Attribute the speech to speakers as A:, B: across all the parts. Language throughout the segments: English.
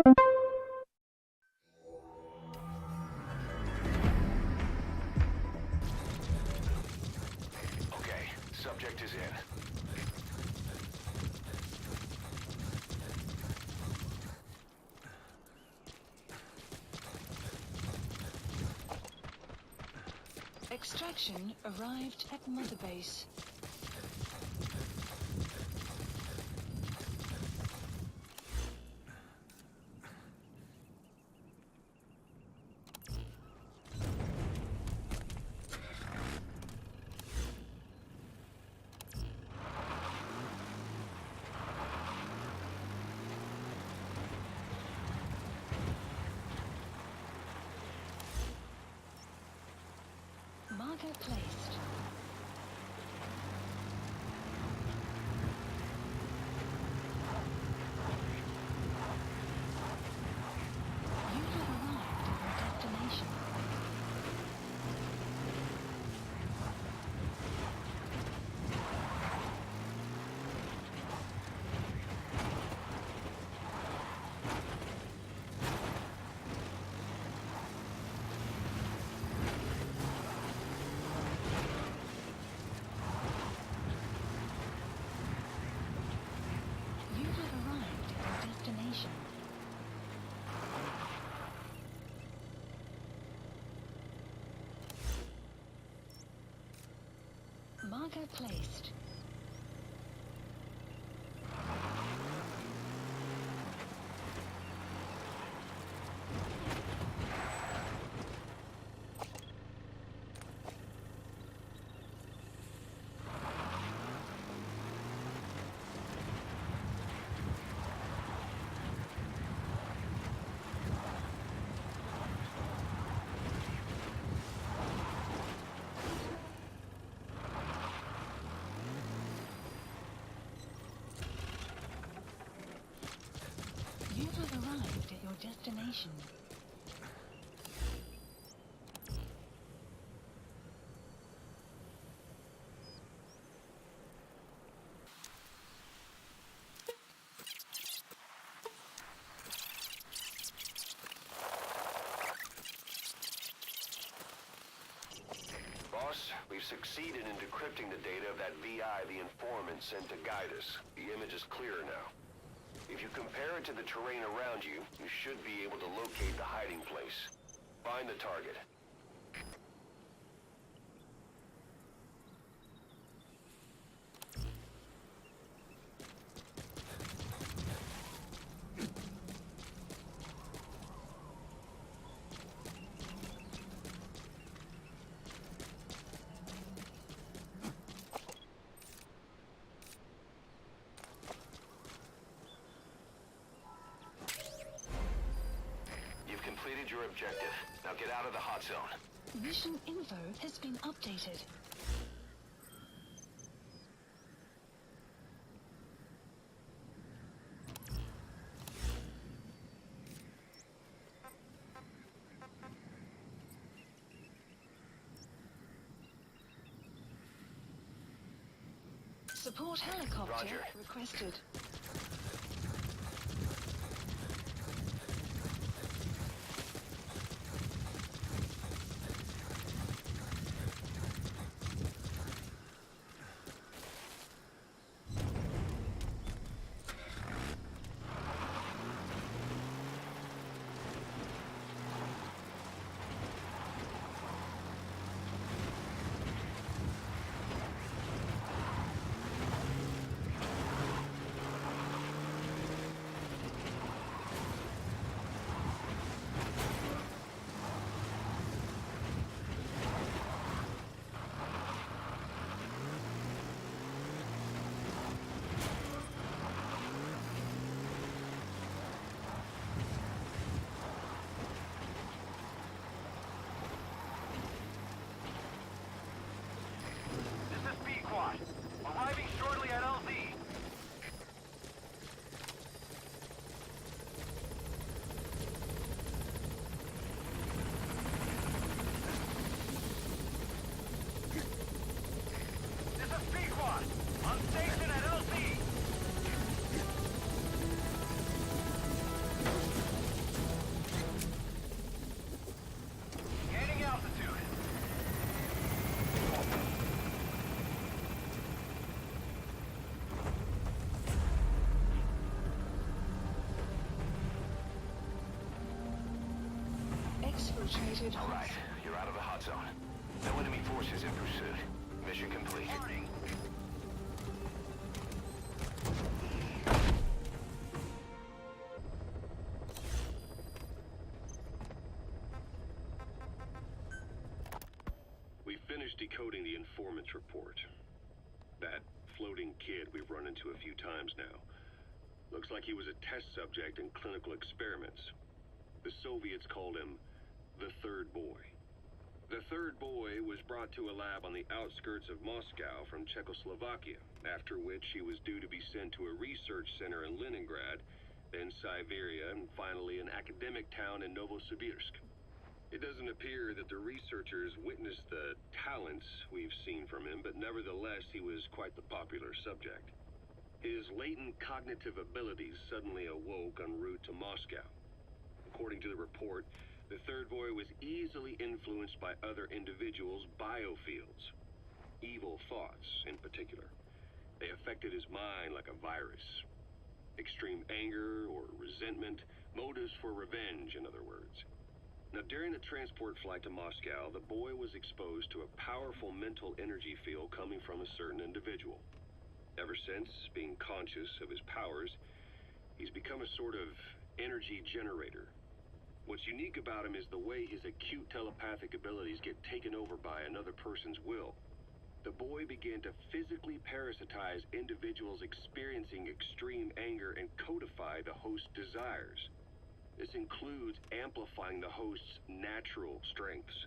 A: Okay, subject is in.
B: Extraction arrived at Mother Base. Marker placed. You have arrived at your destination. You have arrived at your destination. Marker placed. You have arrived at your destination.
A: Boss, we've succeeded in decrypting the data of that VI the Informant sent to guide us. The image is clearer now. If you compare it to the terrain around you, you should be able to locate the hiding place. Find the target. Completed your objective. Now get out of the hot zone.
B: Mission info has been updated. Support helicopter
A: Roger.
B: requested. infiltrated.
A: All right, you're out of the hot zone. No enemy forces in pursuit. Mission complete.
B: Warning.
C: We finished decoding the informant's report. That floating kid we've run into a few times now. Looks like he was a test subject in clinical experiments. The Soviets called him the Third Boy. The Third Boy was brought to a lab on the outskirts of Moscow from Czechoslovakia, after which he was due to be sent to a research center in Leningrad, then Siberia, and finally an academic town in Novosibirsk. It doesn't appear that the researchers witnessed the talents we've seen from him, but nevertheless, he was quite the popular subject. His latent cognitive abilities suddenly awoke en route to Moscow. According to the report, the Third Boy was easily influenced by other individuals' biofields. Evil thoughts, in particular. They affected his mind like a virus. Extreme anger or resentment, motives for revenge, in other words. Now, during the transport flight to Moscow, the boy was exposed to a powerful mental energy field coming from a certain individual. Ever since, being conscious of his powers, he's become a sort of energy generator. What's unique about him is the way his acute telepathic abilities get taken over by another person's will. The boy began to physically parasitize individuals experiencing extreme anger and codify the host's desires. This includes amplifying the host's natural strengths.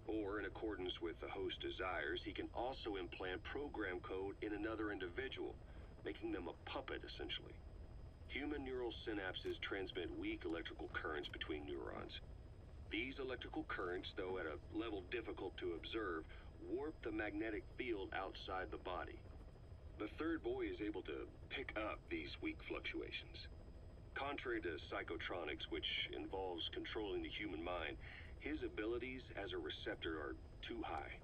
C: Or, in accordance with the host's desires, he can also implant program code in another individual, making them a puppet, essentially. Human neural synapses transmit weak electrical currents between neurons. These electrical currents, though at a level difficult to observe, warp the magnetic field outside the body. The Third Boy is able to pick up these weak fluctuations. Contrary to psychotronics, which involves controlling the human mind, his abilities as a receptor are too high.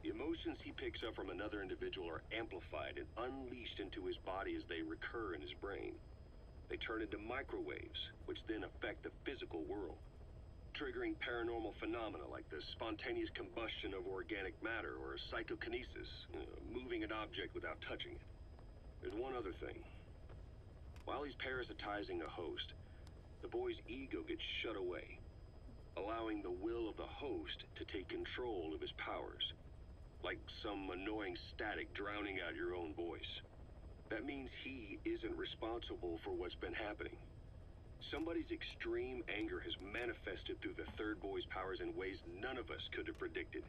C: The emotions he picks up from another individual are amplified and unleashed into his body as they recur in his brain. They turn into microwaves, which then affect the physical world, triggering paranormal phenomena like the spontaneous combustion of organic matter or psychokinesis, moving an object without touching it. There's one other thing. While he's parasitizing a host, the boy's ego gets shut away, allowing the will of the host to take control of his powers, like some annoying static drowning out your own voice. That means he isn't responsible for what's been happening. Somebody's extreme anger has manifested through the Third Boy's powers in ways none of us could have predicted,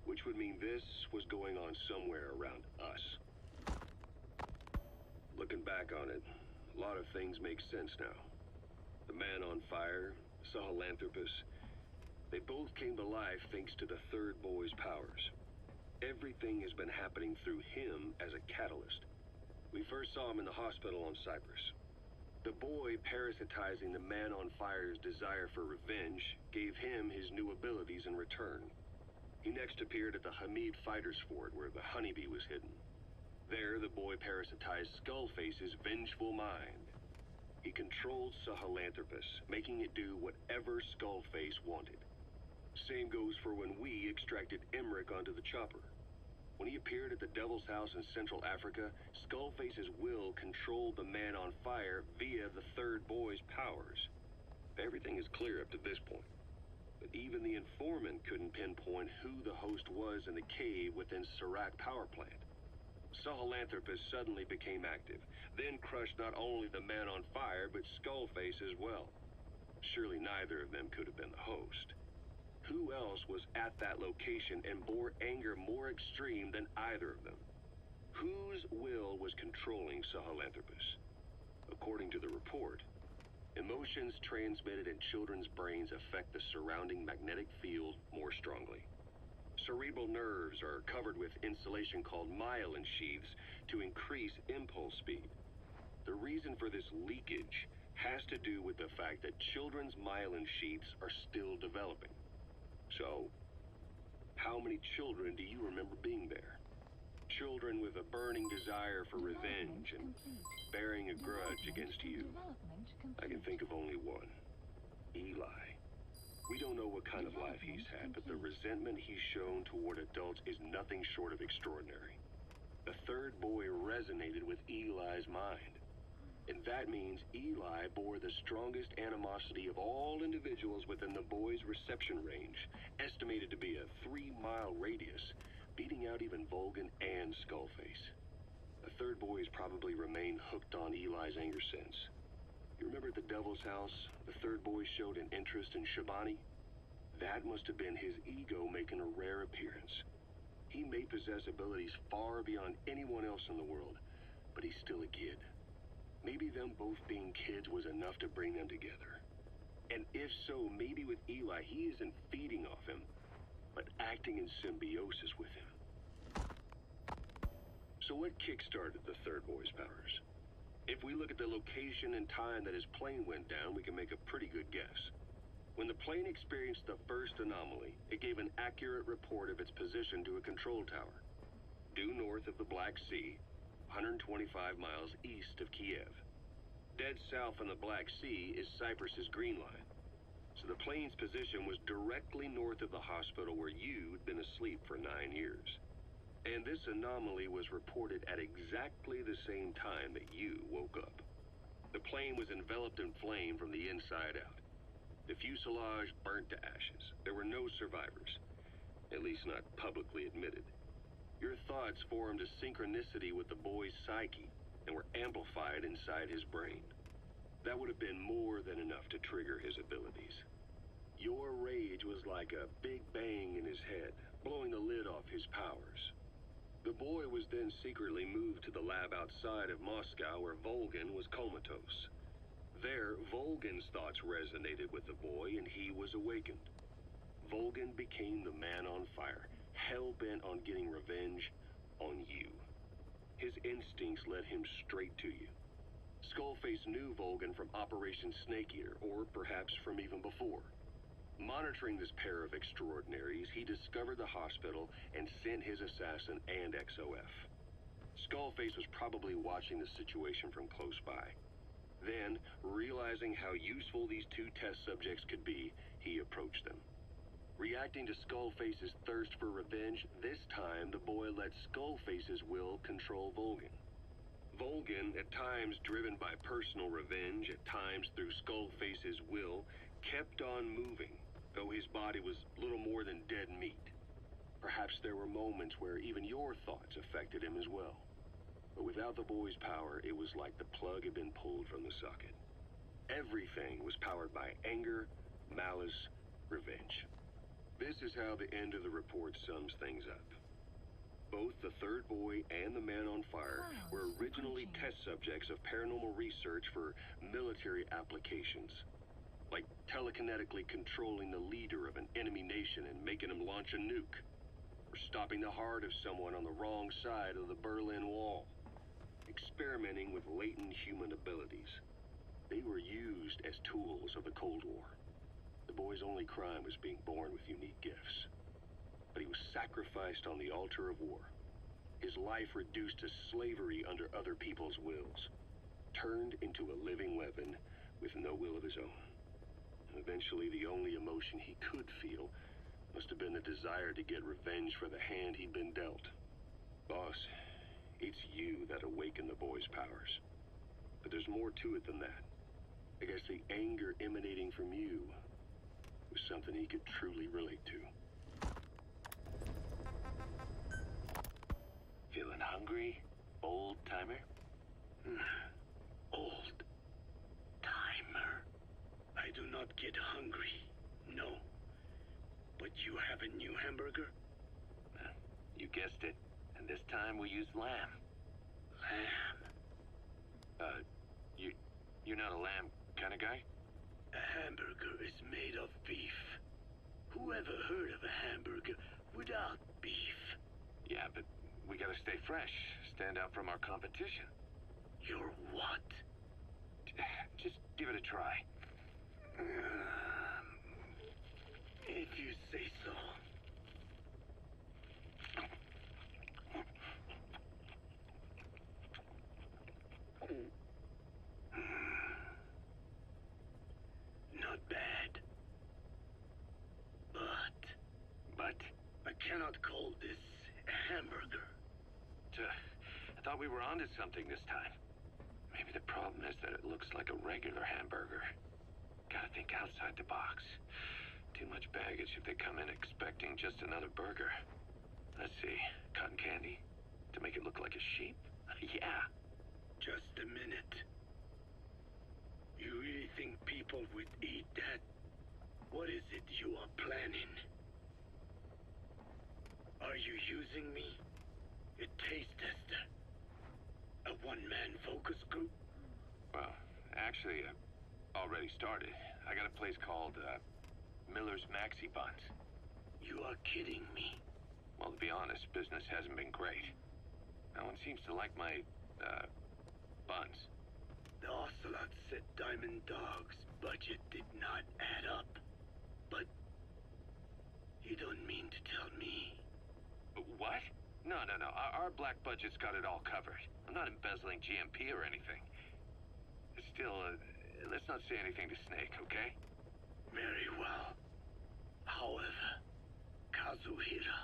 C: which would mean this was going on somewhere around us. Looking back on it, a lot of things make sense now. The man on fire, Sahelanthropus, they both came to life thanks to the Third Boy's powers. Everything has been happening through him as a catalyst. We first saw him in the hospital on Cyprus. The boy parasitizing the man on fire's desire for revenge gave him his new abilities in return. He next appeared at the Hamid Fighters Fort where the honeybee was hidden. There, the boy parasitized Skullface's vengeful mind. He controlled Sahelanthropus, making it do whatever Skullface wanted. Same goes for when we extracted Emmerich onto the chopper. When he appeared at the Devil's House in Central Africa, Skullface's will controlled the man on fire via the Third Boy's powers. Everything is clear up to this point. But even the informant couldn't pinpoint who the host was in the cave within Serac power plant. Sahelanthropus suddenly became active, then crushed not only the man on fire, but Skullface as well. Surely neither of them could have been the host. Who else was at that location and bore anger more extreme than either of them? Whose will was controlling Sahelanthropus? According to the report, emotions transmitted in children's brains affect the surrounding magnetic field more strongly. Cerebral nerves are covered with insulation called myelin sheaths to increase impulse speed. The reason for this leakage has to do with the fact that children's myelin sheaths are still developing. So, how many children do you remember being there? Children with a burning desire for revenge and bearing a grudge against you. I can think of only one. Eli. We don't know what kind of life he's had, but the resentment he's shown toward adults is nothing short of extraordinary. The third boy resonated with Eli's mind. And that means Eli bore the strongest animosity of all individuals within the boy's reception range, estimated to be a 3-mile radius, beating out even Volgan and Skullface. The third boy has probably remained hooked on Eli's anger since. You remember at the Devil's House, the third boy showed an interest in Shabani? That must have been his ego making a rare appearance. He may possess abilities far beyond anyone else in the world, but he's still a kid. Maybe them both being kids was enough to bring them together. And if so, maybe with Eli, he isn't feeding off him, but acting in symbiosis with him. So what kick-started the third boy's powers? If we look at the location and time that his plane went down, we can make a pretty good guess. When the plane experienced the first anomaly, it gave an accurate report of its position to a control tower, due north of the Black Sea, 125 miles east of Kiev. Dead south on the Black Sea is Cyprus's Green Line. So the plane's position was directly north of the hospital where you'd been asleep for 9 years. And this anomaly was reported at exactly the same time that you woke up. The plane was enveloped in flame from the inside out. The fuselage burnt to ashes. There were no survivors, at least not publicly admitted. Your thoughts formed a synchronicity with the boy's psyche and were amplified inside his brain. That would have been more than enough to trigger his abilities. Your rage was like a big bang in his head, blowing the lid off his powers. The boy was then secretly moved to the lab outside of Moscow where Volgan was comatose. There, Volgan's thoughts resonated with the boy and he was awakened. Volgan became the man on fire, hell-bent on getting revenge on you. His instincts led him straight to you. Skullface knew Volgan from Operation Snake Eater, or perhaps from even before. Monitoring this pair of extraordinaries, he discovered the hospital and sent his assassin and XOF. Skullface was probably watching the situation from close by. Then, realizing how useful these two test subjects could be, he approached them. Reacting to Skullface's thirst for revenge, this time the boy let Skullface's will control Volgan. Volgan, at times driven by personal revenge, at times through Skullface's will, kept on moving, though his body was little more than dead meat. Perhaps there were moments where even your thoughts affected him as well. But without the boy's power, it was like the plug had been pulled from the socket. Everything was powered by anger, malice, revenge. This is how the end of the report sums things up. Both the third boy and the man on fire were originally test subjects of paranormal research for military applications, like telekinetically controlling the leader of an enemy nation and making him launch a nuke, or stopping the heart of someone on the wrong side of the Berlin Wall, experimenting with latent human abilities. They were used as tools of the Cold War. The boy's only crime was being born with unique gifts. But he was sacrificed on the altar of war. His life reduced to slavery under other people's wills. Turned into a living weapon with no will of his own. And eventually the only emotion he could feel must have been the desire to get revenge for the hand he'd been dealt. Boss, it's you that awakened the boy's powers. But there's more to it than that. I guess the anger emanating from you was something he could truly relate to.
D: Feeling hungry, old timer?
E: Old timer. I do not get hungry, no. But you have a new hamburger?
D: You guessed it. And this time we used lamb.
E: Lamb.
D: You're not a lamb kind of guy?
E: A hamburger is made of beef. Whoever heard of a hamburger without beef?
D: Yeah, but we gotta stay fresh, stand out from our competition.
E: You're what?
D: Just give it a try.
E: If you say so. Not bad.
D: thought we were onto something this time. Maybe the problem is that it looks like a regular hamburger. Gotta think outside the box. Too much baggage if they come in expecting just another burger. Let's see, cotton candy? To make it look like a sheep? Yeah.
E: Just a minute. You really think people would eat that? What is it you are planning? Are you using me? A taste tester? A one-man focus group?
D: Well, actually, already started. I got a place called, Miller's Maxi Buns.
E: You are kidding me.
D: Well, to be honest, business hasn't been great. No one seems to like my, buns.
E: The Ocelot said Diamond Dog's budget did not add up. But you don't mean to tell me.
D: What? No. Our black budget's got it all covered. I'm not embezzling GMP or anything. Still, let's not say anything to Snake, okay?
E: Very well. However, Kazuhira,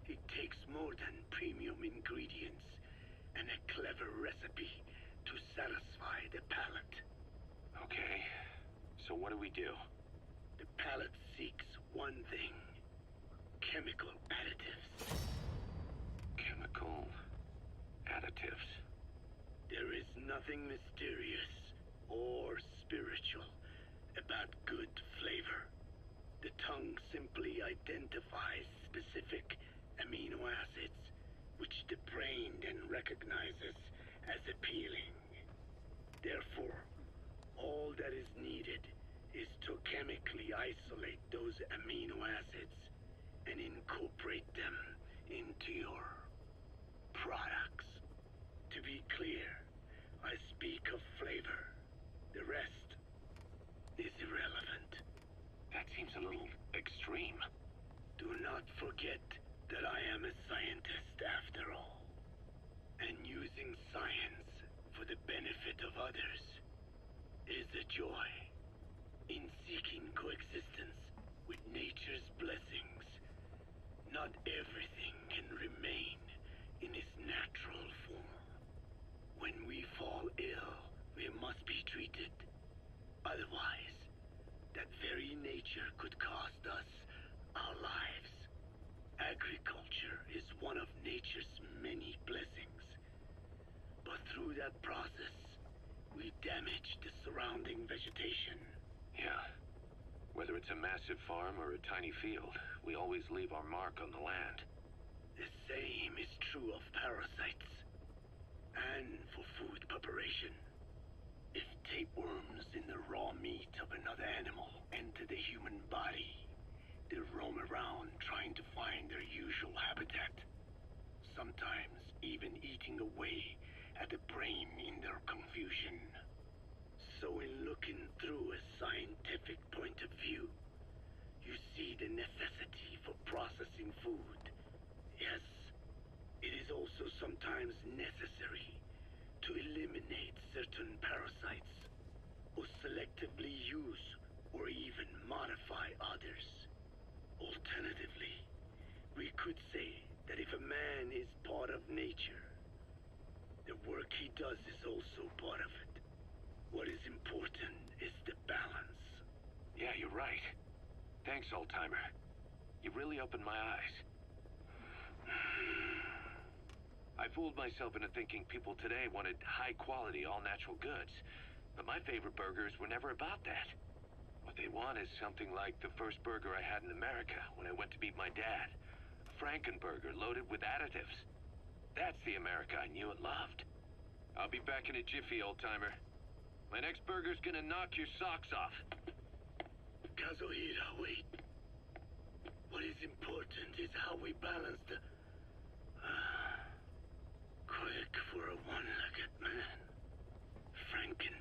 E: it takes more than premium ingredients and a clever recipe to satisfy the palate.
D: Okay. So what do we do?
E: The palate seeks one thing: chemical additives.
D: Chemical additives.
E: There is nothing mysterious or spiritual about good flavor. The tongue simply identifies specific amino acids, which the brain then recognizes as appealing. Therefore, all that is needed is to chemically isolate those amino acids and incorporate them into your products. To be clear, I speak of flavor. The rest is irrelevant.
D: That seems a little extreme.
E: Do not forget that I am a scientist after all. And using science for the benefit of others is a joy. In seeking coexistence with nature's blessings, not everything can remain in its natural form. When we fall ill, we must be treated. Otherwise, that very nature could cost us our lives. Agriculture is one of nature's many blessings. But through that process, we damage the surrounding vegetation.
D: Yeah. Whether it's a massive farm or a tiny field, we always leave our mark on the land.
E: The same is true of parasites. And for food preparation. If tapeworms in the raw meat of another animal enter the human body, they roam around trying to find their usual habitat. Sometimes even eating away at the brain in their confusion. So in looking through a scientific point of view, you see the necessity for processing food. Yes, it is also sometimes necessary to eliminate certain parasites, or selectively use or even modify others. Alternatively, we could say that if a man is part of nature, the work he does is also part of it. What is important is the balance.
D: Yeah, you're right. Thanks, old-timer. You really opened my eyes. I fooled myself into thinking people today wanted high-quality, all-natural goods. But my favorite burgers were never about that. What they want is something like the first burger I had in America when I went to meet my dad. A Frankenburger loaded with additives. That's the America I knew and loved. I'll be back in a jiffy, old-timer. My next burger's gonna knock your socks off.
E: Kazuhira, wait. What is important is how we balance the... quick for a one-legged man. Franken